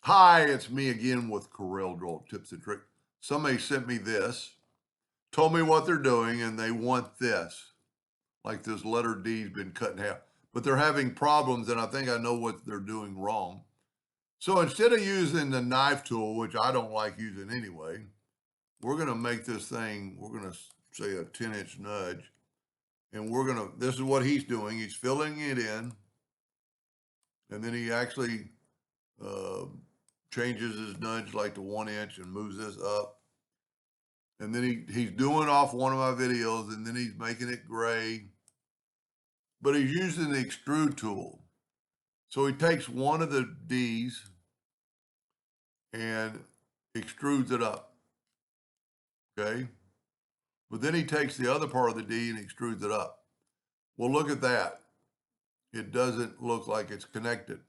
Hi, it's me again with Corel Draw Tips and Tricks. Somebody sent me this, told me what they're doing, and they want this. Like this letter D's been cut in half. But they're having problems, and I think I know what they're doing wrong. So instead of using the knife tool, which I don't like using anyway, we're going to make this thing, we're going to say a 10-inch nudge. And this is what he's doing. He's filling it in, and then he actually uh, changes his nudge like to 1 inch and moves this up. And then he's doing off one of my videos, and then he's making it gray, but he's using the extrude tool. So he takes one of the D's and extrudes it up, okay? But then he takes the other part of the D and extrudes it up. Well, look at that. It doesn't look like it's connected.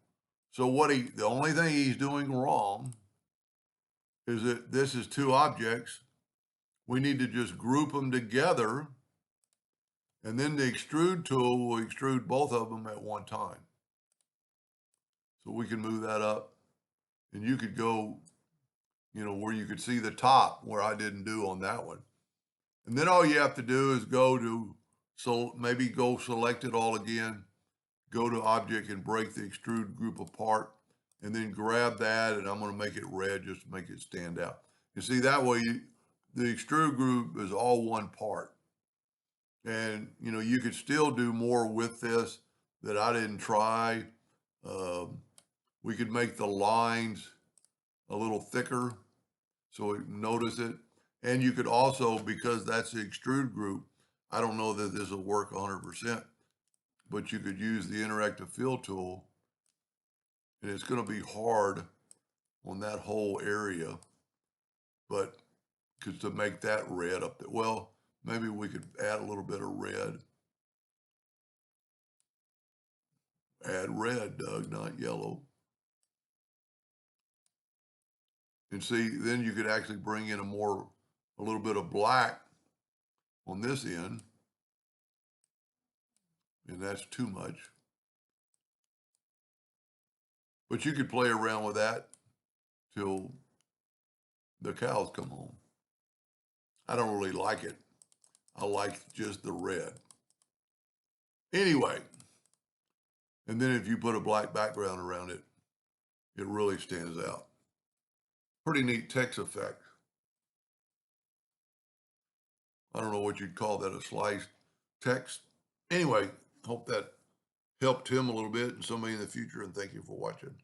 So the only thing he's doing wrong is that this is two objects. We need to just group them together, and then the extrude tool will extrude both of them at one time. So we can move that up, and you could go, where you could see the top where I didn't do on that one. And then all you have to do is maybe go select it all again, go to object and break the extrude group apart, and then grab that, and I'm going to make it red just to make it stand out. You see, that way the extrude group is all one part. And, you could still do more with this that I didn't try. We could make the lines a little thicker so we notice it. And you could also, because that's the extrude group, I don't know that this will work 100%, but you could use the interactive fill tool, and it's going to be hard on that whole area, but because to make that red up there, well, maybe we could add a little bit of red. Add red, Doug, not yellow. And see, then you could actually bring in a little bit of black on this end, and that's too much. But you could play around with that till the cows come home. I don't really like it. I like just the red. Anyway, and then if you put a black background around it, it really stands out. Pretty neat text effect. I don't know what you'd call that, a sliced text. Anyway, hope that helped him a little bit and somebody in the future, and thank you for watching.